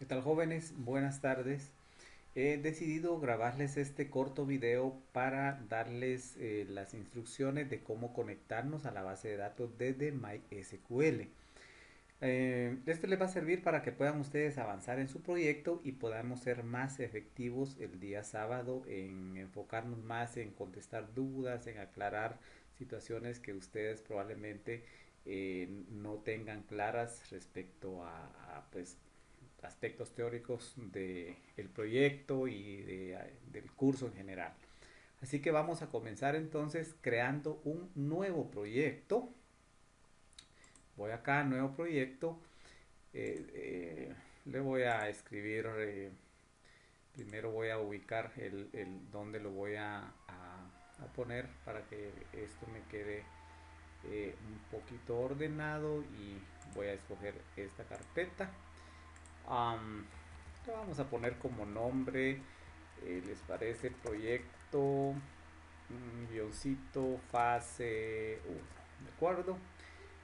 ¿Qué tal, jóvenes? Buenas tardes. He decidido grabarles este corto video para darles las instrucciones de cómo conectarnos a la base de datos desde MySQL. Este les va a servir para que puedan ustedes avanzar en su proyecto y podamos ser más efectivos el día sábado en enfocarnos más en contestar dudas, en aclarar situaciones que ustedes probablemente no tengan claras respecto pues, aspectos teóricos del proyecto y del curso en general. Así que vamos a comenzar entonces creando un nuevo proyecto. Voy acá, nuevo proyecto. Eh, eh, Le voy a escribir, primero voy a ubicar donde lo voy a poner para que esto me quede un poquito ordenado y voy a escoger esta carpeta. Um, Le vamos a poner como nombre, ¿les parece? Proyecto, guioncito, fase 1. ¿De acuerdo?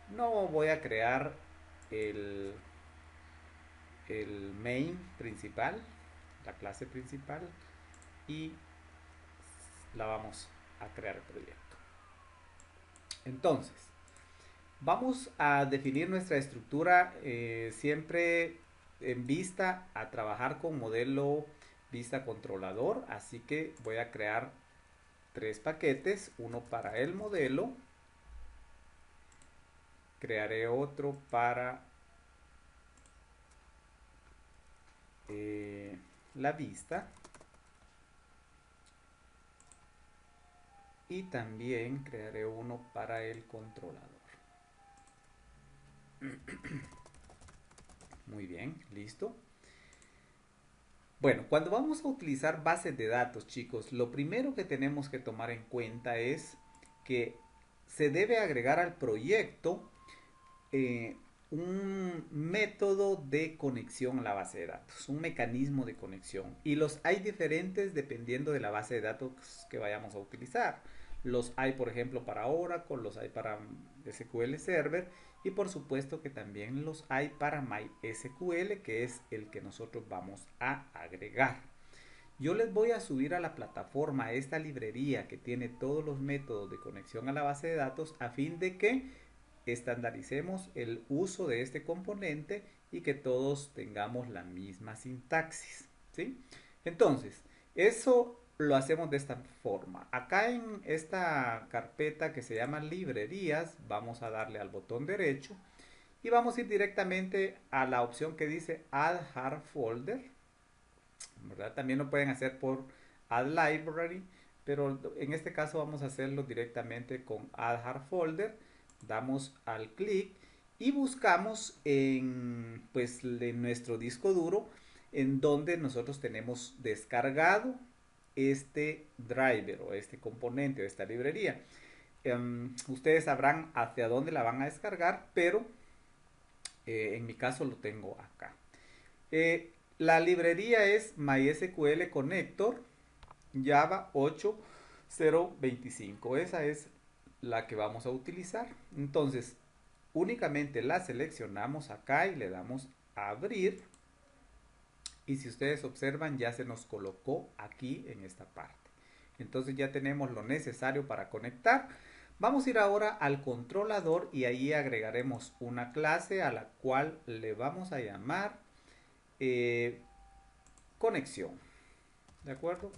No voy a crear el, el main principal, la clase principal, y la vamos a crear el proyecto. Entonces, vamos a definir nuestra estructura siempre en vista a trabajar con modelo vista controlador, así que voy a crear tres paquetes, uno para el modelo, crearé otro para la vista y también crearé uno para el controlador. Muy bien, listo. Bueno, cuando vamos a utilizar bases de datos, chicos, lo primero que tenemos que tomar en cuenta es que se debe agregar al proyecto eh, un método de conexión a la base de datos, un mecanismo de conexión. Y los hay diferentes dependiendo de la base de datos que vayamos a utilizar. Los hay, por ejemplo, para Oracle, los hay para SQL Server y por supuesto que también los hay para MySQL, que es el que nosotros vamos a agregar. Yo les voy a subir a la plataforma esta librería que tiene todos los métodos de conexión a la base de datos a fin de que estandaricemos el uso de este componente y que todos tengamos la misma sintaxis, ¿sí? Entonces, eso lo hacemos de esta forma. Acá en esta carpeta que se llama librerías, vamos a darle al botón derecho y vamos a ir directamente a la opción que dice Add Hard Folder, ¿verdad? También lo pueden hacer por Add Library, pero en este caso vamos a hacerlo directamente con Add Hard Folder. Damos al clic y buscamos en, pues, en nuestro disco duro en donde nosotros tenemos descargado este driver o este componente o esta librería. Ustedes sabrán hacia dónde la van a descargar, pero en mi caso lo tengo acá. La librería es MySQL Connector Java 8.0.25. Esa es la que vamos a utilizar. Entonces, únicamente la seleccionamos acá y le damos a abrir. Y si ustedes observan, ya se nos colocó aquí en esta parte. Entonces ya tenemos lo necesario para conectar. Vamos a ir ahora al controlador y ahí agregaremos una clase a la cual le vamos a llamar conexión. ¿De acuerdo?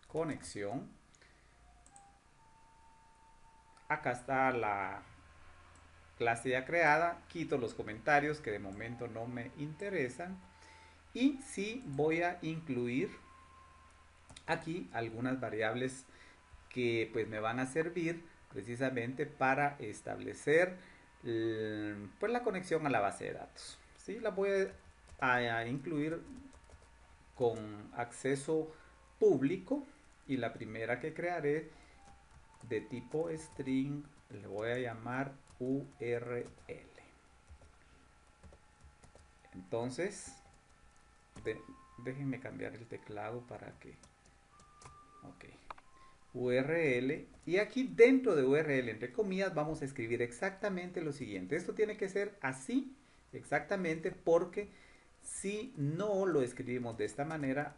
Conexión. Acá está la clase ya creada. Quito los comentarios que de momento no me interesan. Y sí voy a incluir aquí algunas variables que pues me van a servir precisamente para establecer pues la conexión a la base de datos. ¿Sí? La voy a incluir con acceso público y la primera que crearé de tipo string le voy a llamar URL. Entonces déjenme cambiar el teclado para que ok, URL, y aquí dentro de URL entre comillas vamos a escribir exactamente lo siguiente. Esto tiene que ser así exactamente porque Si no lo escribimos de esta manera,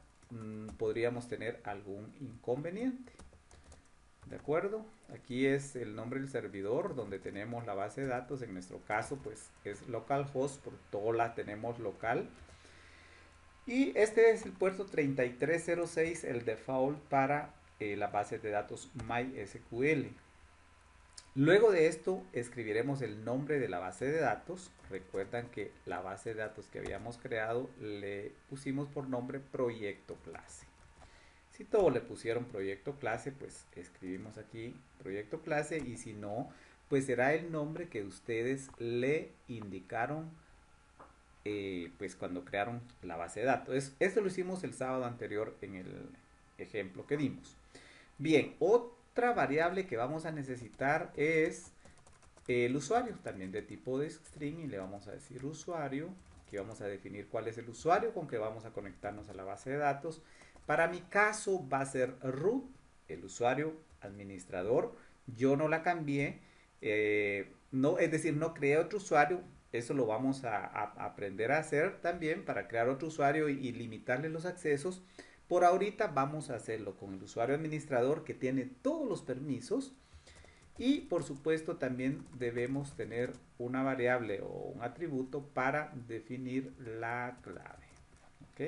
podríamos tener algún inconveniente. ¿De acuerdo? Aquí es el nombre del servidor donde tenemos la base de datos. En nuestro caso, pues es localhost, por todo la tenemos local. Y este es el puerto 3306, el default para la base de datos MySQL. Luego de esto escribiremos el nombre de la base de datos. Recuerdan que la base de datos que habíamos creado le pusimos por nombre proyecto clase. Si todos le pusieron proyecto clase, pues escribimos aquí proyecto clase, y si no, pues será el nombre que ustedes le indicaron pues cuando crearon la base de datos. Esto lo hicimos el sábado anterior en el ejemplo que dimos. Bien, otra variable que vamos a necesitar es el usuario, también de tipo de string, y le vamos a decir usuario. Aquí vamos a definir cuál es el usuario con que vamos a conectarnos a la base de datos. Para mi caso va a ser root, el usuario administrador. Yo no la cambié, no, es decir, no creé otro usuario. Eso lo vamos a aprender a hacer también para crear otro usuario y limitarle los accesos. Por ahorita vamos a hacerlo con el usuario administrador, que tiene todos los permisos. Y por supuesto también debemos tener una variable o un atributo para definir la clave. ¿Ok?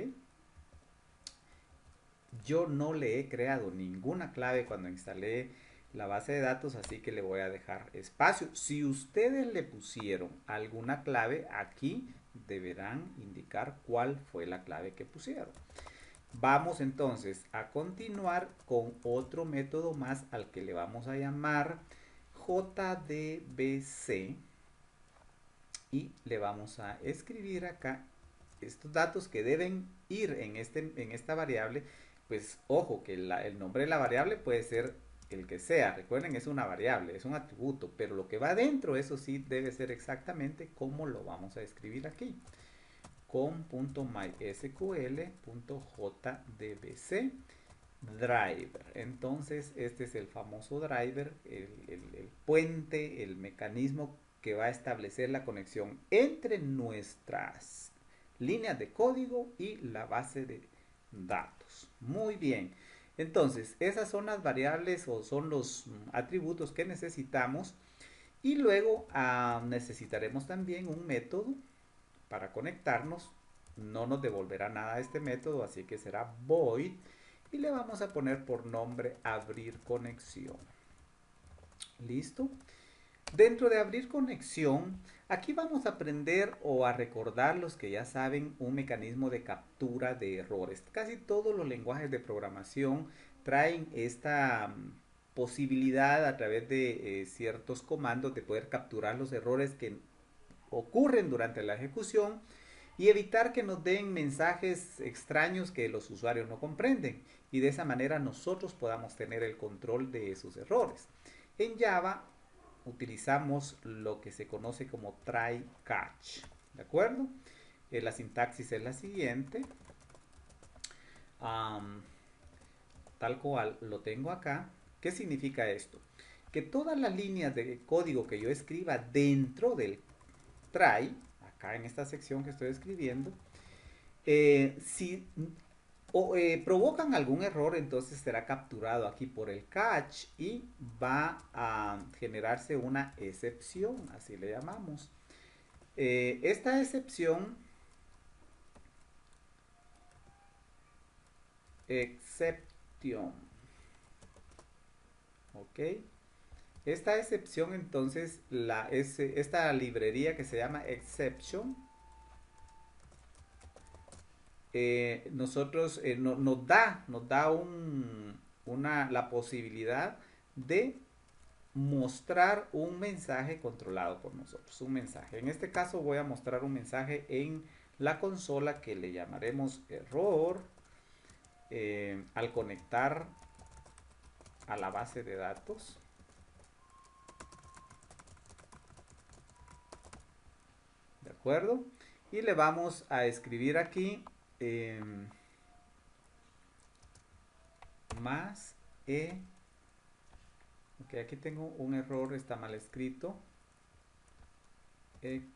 Yo no le he creado ninguna clave cuando instalé la base de datos, así que le voy a dejar espacio. Si ustedes le pusieron alguna clave, aquí deberán indicar cuál fue la clave que pusieron. Vamos entonces a continuar con otro método más al que le vamos a llamar JDBC, y le vamos a escribir acá estos datos que deben ir en esta variable. Pues ojo que el nombre de la variable puede ser el que sea. Recuerden, es una variable, es un atributo, pero lo que va dentro, eso sí debe ser exactamente como lo vamos a escribir aquí, con .mysql.jdbc driver. Entonces este es el famoso driver, el puente, el mecanismo que va a establecer la conexión entre nuestras líneas de código y la base de datos. Muy bien. Entonces, esas son las variables o son los atributos que necesitamos. Y luego necesitaremos también un método para conectarnos. No nos devolverá nada este método, así que será void, y le vamos a poner por nombre abrir conexión. ¿Listo? Dentro de abrir conexión, aquí vamos a aprender o a recordar, los que ya saben, un mecanismo de captura de errores. Casi todos los lenguajes de programación traen esta posibilidad a través de ciertos comandos de poder capturar los errores que ocurren durante la ejecución y evitar que nos den mensajes extraños que los usuarios no comprenden, y de esa manera nosotros podamos tener el control de esos errores. En Java utilizamos lo que se conoce como try catch, ¿de acuerdo? La sintaxis es la siguiente, tal cual lo tengo acá. ¿Qué significa esto? Que todas las líneas de código que yo escriba dentro del try, acá en esta sección que estoy escribiendo, si provocan algún error, entonces será capturado aquí por el catch y va a generarse una excepción, así le llamamos. Esta excepción, exception, ok. Esta excepción, entonces, esta librería que se llama exception, nosotros nos da la posibilidad de mostrar un mensaje controlado por nosotros, un mensaje. En este caso voy a mostrar un mensaje en la consola que le llamaremos error al conectar a la base de datos. ¿De acuerdo? Y le vamos a escribir aquí más ok, aquí tengo un error, está mal escrito. Exception.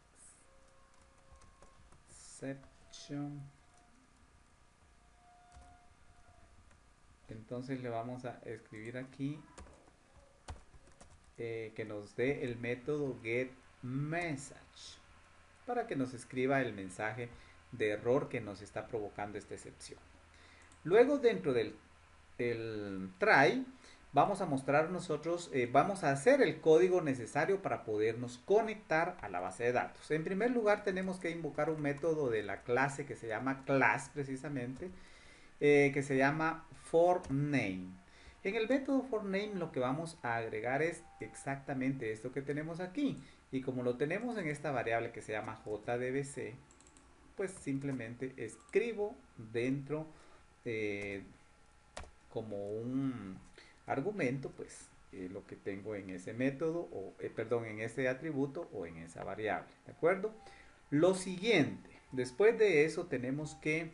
connection. Entonces le vamos a escribir aquí que nos dé el método getMessage para que nos escriba el mensaje de error que nos está provocando esta excepción. Luego dentro del try vamos a mostrar nosotros, vamos a hacer el código necesario para podernos conectar a la base de datos. En primer lugar tenemos que invocar un método de la clase que se llama class precisamente, que se llama forName. En el método forName lo que vamos a agregar es exactamente esto que tenemos aquí. Y como lo tenemos en esta variable que se llama JDBC, pues simplemente escribo dentro como un argumento, pues lo que tengo en ese método, o perdón, en ese atributo o en esa variable, ¿de acuerdo? Lo siguiente, después de eso tenemos que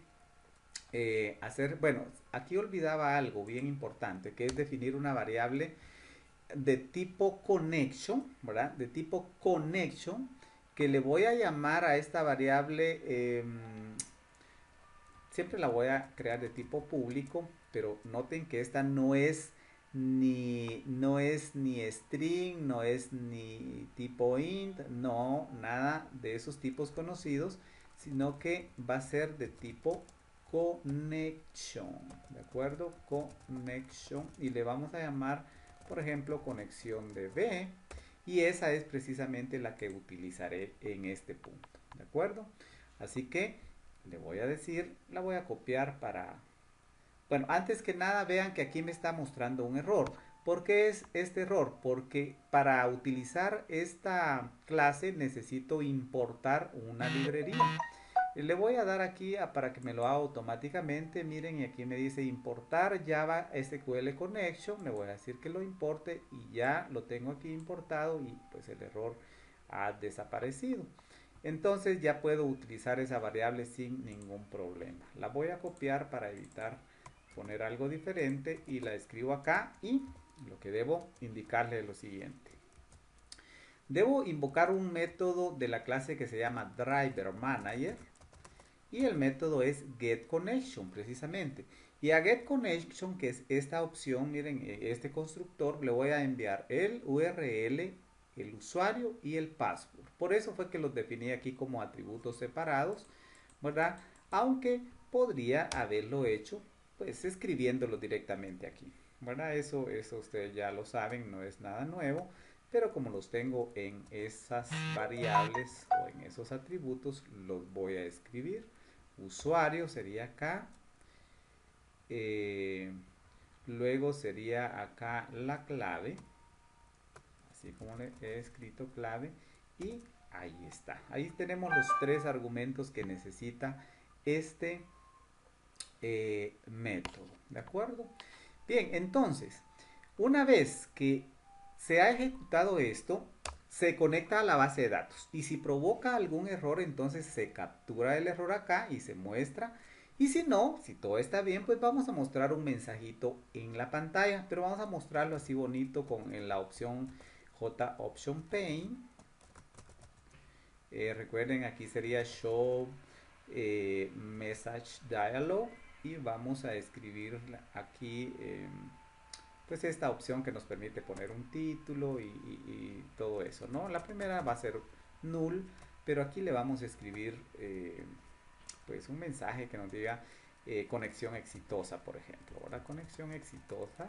hacer, bueno, aquí olvidaba algo bien importante, que es definir una variable de tipo connection, ¿verdad? De tipo connection, que le voy a llamar a esta variable, siempre la voy a crear de tipo público, pero noten que esta no es ni string, no es ni tipo int, no, nada de esos tipos conocidos, sino que va a ser de tipo connection, ¿de acuerdo? Connection, y le vamos a llamar, por ejemplo, conexión de B, y esa es precisamente la que utilizaré en este punto, ¿de acuerdo? Así que le voy a decir, la voy a copiar para... Bueno, antes que nada vean que aquí me está mostrando un error. ¿Por qué es este error? Porque para utilizar esta clase necesito importar una librería. Le voy a dar aquí para que me lo haga automáticamente. Miren, y aquí me dice importar Java SQL Connection. Le voy a decir que lo importe y ya lo tengo aquí importado y pues el error ha desaparecido. Entonces ya puedo utilizar esa variable sin ningún problema. La voy a copiar para evitar poner algo diferente y la escribo acá, y lo que debo indicarle es lo siguiente. Debo invocar un método de la clase que se llama DriverManager y el método es getConnection precisamente. Y a getConnection, que es esta opción, miren, este constructor, le voy a enviar el URL, el usuario y el password. Por eso fue que los definí aquí como atributos separados, ¿verdad? Aunque podría haberlo hecho pues escribiéndolo directamente aquí, ¿verdad? Eso ustedes ya lo saben, no es nada nuevo, pero como los tengo en esas variables o en esos atributos, los voy a escribir. Usuario sería acá, luego sería acá la clave, así como le he escrito clave, y ahí está. Ahí tenemos los tres argumentos que necesita este método, ¿de acuerdo? Bien, entonces, una vez que se ha ejecutado esto, se conecta a la base de datos y si provoca algún error, entonces se captura el error acá y se muestra. Y si no, si todo está bien, pues vamos a mostrar un mensajito en la pantalla, pero vamos a mostrarlo así bonito con la opción J Option Pane. Recuerden, aquí sería Show Message Dialog y vamos a escribir aquí pues esta opción que nos permite poner un título y todo eso, ¿no? La primera va a ser null, pero aquí le vamos a escribir pues un mensaje que nos diga conexión exitosa, por ejemplo, ¿verdad? Conexión exitosa,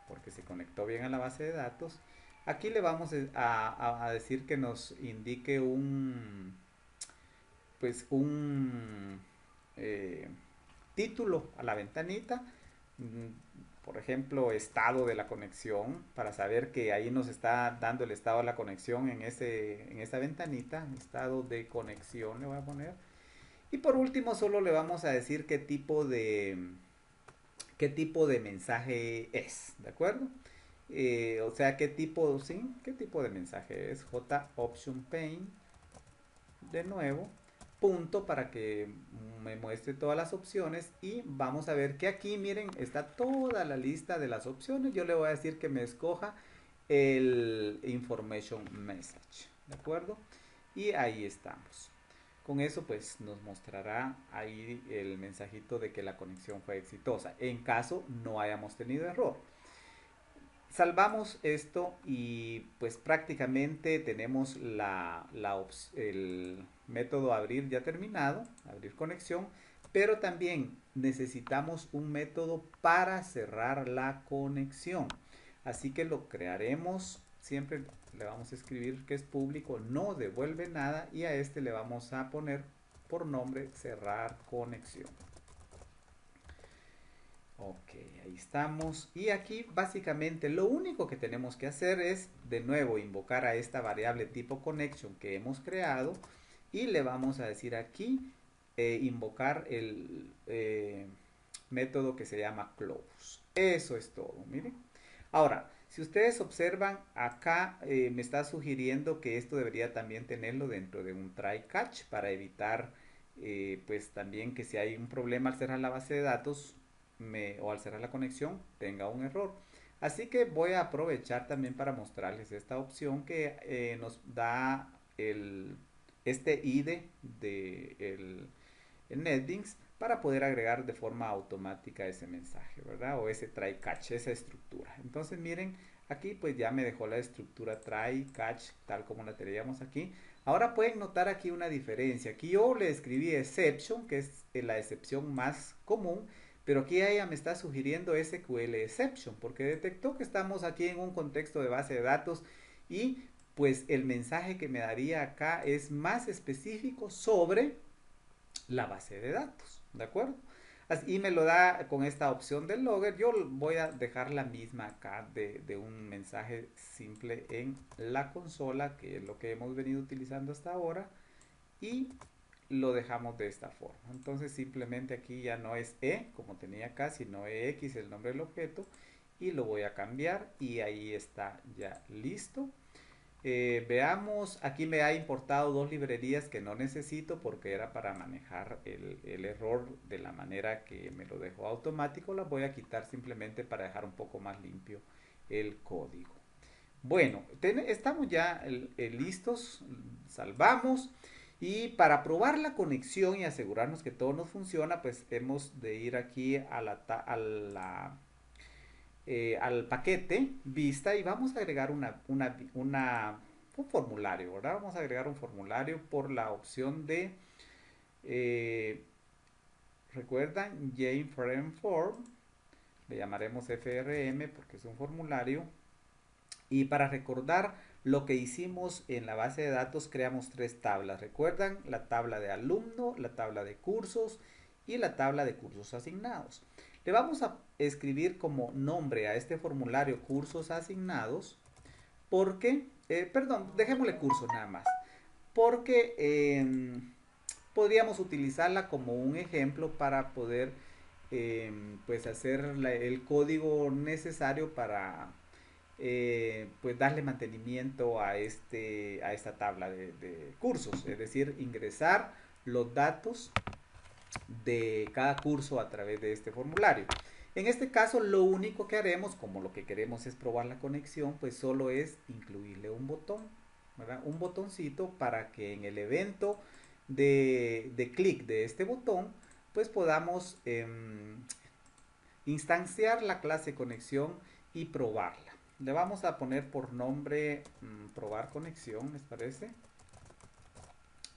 porque se conectó bien a la base de datos. Aquí le vamos a decir que nos indique un pues un título a la ventanita, por ejemplo, estado de la conexión, para saber que ahí nos está dando el estado de la conexión en esa ventanita, estado de conexión le voy a poner. Y por último solo le vamos a decir qué tipo de mensaje es, ¿de acuerdo? O sea, qué tipo de mensaje es. J Option Pane, de nuevo, punto para que me muestre todas las opciones y vamos a ver que aquí, miren, está toda la lista de las opciones. Yo le voy a decir que me escoja el Information Message, ¿de acuerdo? Y ahí estamos. Con eso pues nos mostrará ahí el mensajito de que la conexión fue exitosa, en caso no hayamos tenido error. Salvamos esto y pues prácticamente tenemos el método abrir ya terminado, abrir conexión, pero también necesitamos un método para cerrar la conexión. Así que lo crearemos, siempre le vamos a escribir que es público, no devuelve nada y a este le vamos a poner por nombre cerrar conexión. Ok, ahí estamos. Y aquí básicamente lo único que tenemos que hacer es de nuevo invocar a esta variable tipo connection que hemos creado y le vamos a decir aquí invocar el método que se llama close. Eso es todo, miren. Ahora, si ustedes observan acá me está sugiriendo que esto debería también tenerlo dentro de un try catch para evitar pues también que si hay un problema al cerrar la base de datos o al cerrar la conexión tenga un error. Así que voy a aprovechar también para mostrarles esta opción que nos da este IDE de el NetBeans para poder agregar de forma automática ese mensaje, ¿verdad? O ese try catch, esa estructura. Entonces miren, aquí pues ya me dejó la estructura try catch tal como la teníamos aquí. Ahora pueden notar aquí una diferencia. Aquí yo le escribí exception, que es la excepción más común, pero aquí ella me está sugiriendo SQL exception, porque detectó que estamos aquí en un contexto de base de datos y pues el mensaje que me daría acá es más específico sobre la base de datos, ¿de acuerdo? Y me lo da con esta opción del logger. Yo voy a dejar la misma acá de un mensaje simple en la consola, que es lo que hemos venido utilizando hasta ahora, y lo dejamos de esta forma. Entonces simplemente aquí ya no es como tenía acá, sino EX el nombre del objeto, y lo voy a cambiar y ahí está ya listo. Veamos, aquí me ha importado dos librerías que no necesito porque era para manejar el error de la manera que me lo dejó automático. Las voy a quitar simplemente para dejar un poco más limpio el código. Bueno, estamos ya listos, salvamos y para probar la conexión y asegurarnos que todo nos funciona, pues hemos de ir aquí al paquete vista y vamos a agregar un formulario, ¿verdad? Vamos a agregar un formulario por la opción de, eh, recuerdan, JFrame Form, le llamaremos FRM porque es un formulario. Y para recordar lo que hicimos en la base de datos, creamos tres tablas. ¿Recuerdan? La tabla de alumno, la tabla de cursos y la tabla de cursos asignados. Le vamos a escribir como nombre a este formulario cursos asignados porque, perdón, dejémosle cursos nada más, porque podríamos utilizarla como un ejemplo para poder pues hacer el código necesario para pues darle mantenimiento a esta tabla de cursos, es decir, ingresar los datos de cada curso a través de este formulario. En este caso, lo único que haremos, como lo que queremos es probar la conexión, pues solo es incluirle un botón, ¿verdad? Un botoncito para que en el evento de clic de este botón, pues podamos instanciar la clase conexión y probarla. Le vamos a poner por nombre probar conexión, ¿les parece?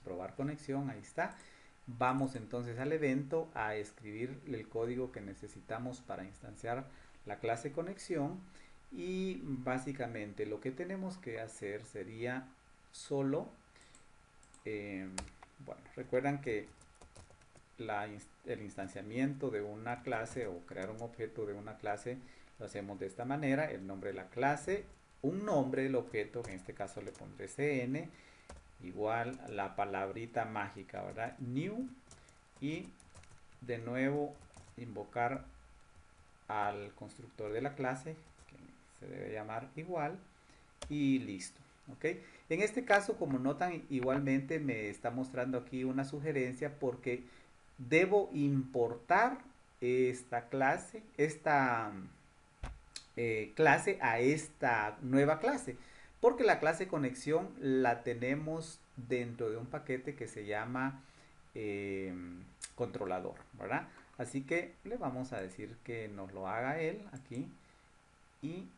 Probar conexión, ahí está. Vamos entonces al evento a escribir el código que necesitamos para instanciar la clase conexión y básicamente lo que tenemos que hacer sería solo, bueno, recuerdan que el instanciamiento de una clase o crear un objeto de una clase lo hacemos de esta manera: el nombre de la clase, un nombre del objeto, en este caso le pondré cn, igual la palabrita mágica, ¿verdad? New, y de nuevo invocar al constructor de la clase, que se debe llamar igual, y listo. ¿Ok? En este caso, como notan, igualmente me está mostrando aquí una sugerencia porque debo importar esta clase a esta nueva clase. porque la clase conexión la tenemos dentro de un paquete que se llama eh, controlador, ¿verdad? Así que le vamos a decir que nos lo haga él aquí y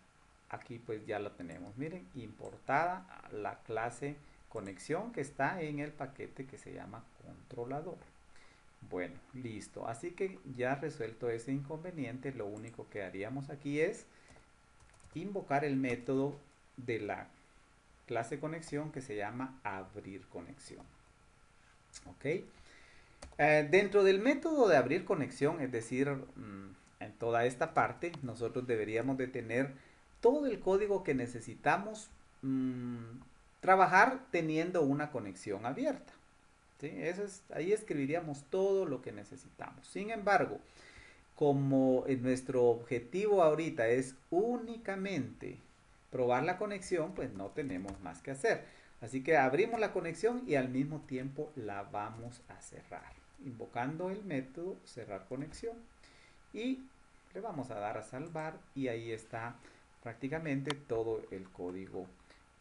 aquí pues ya lo tenemos. Miren, importada la clase conexión que está en el paquete que se llama controlador. Bueno, listo. Así que ya resuelto ese inconveniente, lo único que haríamos aquí es invocar el método de la clase conexión que se llama abrir conexión. ¿Ok? Dentro del método de abrir conexión, es decir, en toda esta parte, nosotros deberíamos de tener todo el código que necesitamos trabajar teniendo una conexión abierta. ¿Sí? Ahí escribiríamos todo lo que necesitamos. Sin embargo, como nuestro objetivo ahorita es únicamente probar la conexión, pues no tenemos más que hacer. Así que abrimos la conexión y al mismo tiempo la vamos a cerrar, invocando el método cerrar conexión. Y le vamos a dar a salvar y ahí está prácticamente todo el código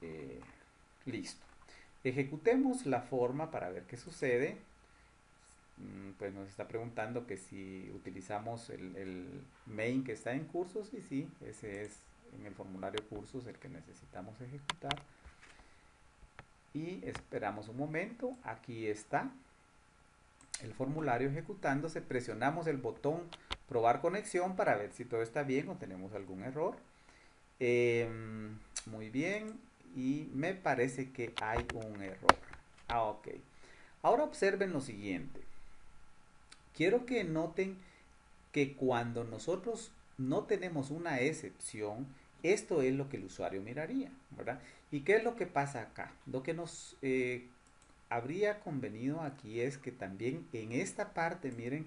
eh, listo. Ejecutemos la forma para ver qué sucede. Pues nos está preguntando que si utilizamos el main que está en cursos y sí, ese es en el formulario cursos el que necesitamos ejecutar. Y esperamos un momento, aquí está el formulario ejecutándose, presionamos el botón probar conexión para ver si todo está bien o tenemos algún error. Muy bien, y me parece que hay un error. Ok. Ahora observen lo siguiente. Quiero que noten que cuando nosotros no tenemos una excepción, esto es lo que el usuario miraría, ¿verdad? ¿Y qué es lo que pasa acá? Lo que nos habría convenido aquí es que también en esta parte, miren,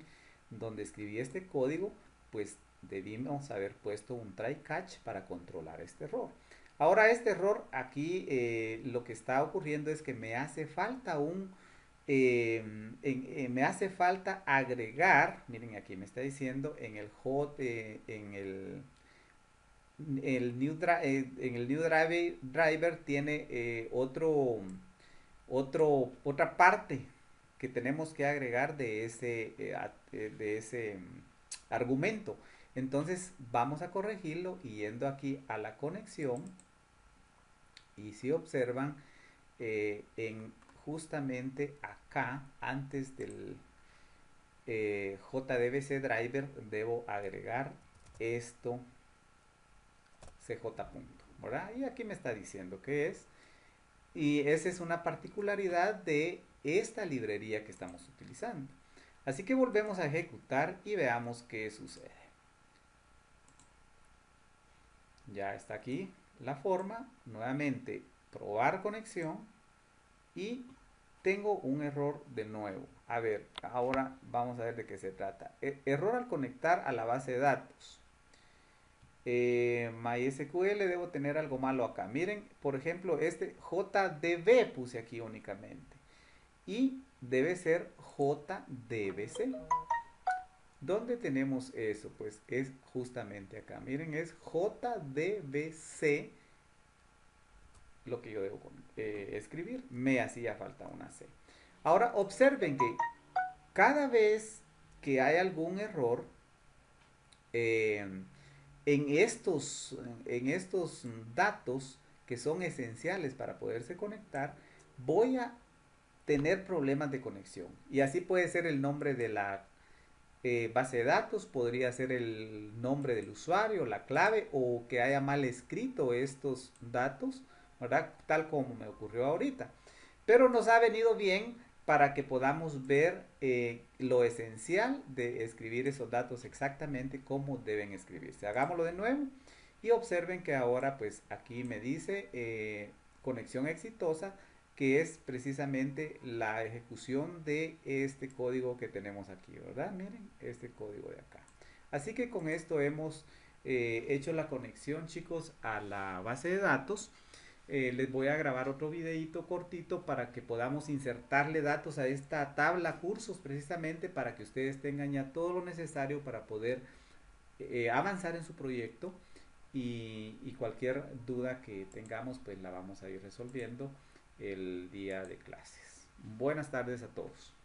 donde escribí este código, pues debimos haber puesto un try catch para controlar este error. Ahora este error aquí lo que está ocurriendo es que me hace falta me hace falta agregar, miren aquí me está diciendo en el hot, en en el new driver tiene otra parte que tenemos que agregar de ese argumento. Entonces vamos a corregirlo yendo aquí a la conexión y si observan en justamente acá antes del JDBC driver debo agregar esto CJ punto, ¿verdad? Y aquí me está diciendo que es. Y esa es una particularidad de esta librería que estamos utilizando. Así que volvemos a ejecutar y veamos qué sucede. Ya está aquí la forma. Nuevamente probar conexión y tengo un error de nuevo. A ver, ahora vamos a ver de qué se trata. Error al conectar a la base de datos. MySQL debo tener algo malo acá. Miren, por ejemplo, este JDB puse aquí únicamente. Y debe ser JDBC. ¿Dónde tenemos eso? Pues es justamente acá. Miren, es JDBC lo que yo debo escribir. Me hacía falta una C. Ahora observen que cada vez que hay algún error, eh, en estos datos que son esenciales para poderse conectar, voy a tener problemas de conexión. Y así puede ser el nombre de la base de datos, podría ser el nombre del usuario, la clave o que haya mal escrito estos datos, ¿verdad? Tal como me ocurrió ahorita. Pero nos ha venido bien para que podamos ver lo esencial de escribir esos datos exactamente como deben escribirse. Hagámoslo de nuevo y observen que ahora pues aquí me dice conexión exitosa, que es precisamente la ejecución de este código que tenemos aquí, ¿verdad? Miren, este código de acá. Así que con esto hemos hecho la conexión, chicos, a la base de datos. Les voy a grabar otro videito cortito para que podamos insertarle datos a esta tabla cursos precisamente para que ustedes tengan ya todo lo necesario para poder avanzar en su proyecto y cualquier duda que tengamos pues la vamos a ir resolviendo el día de clases. Buenas tardes a todos.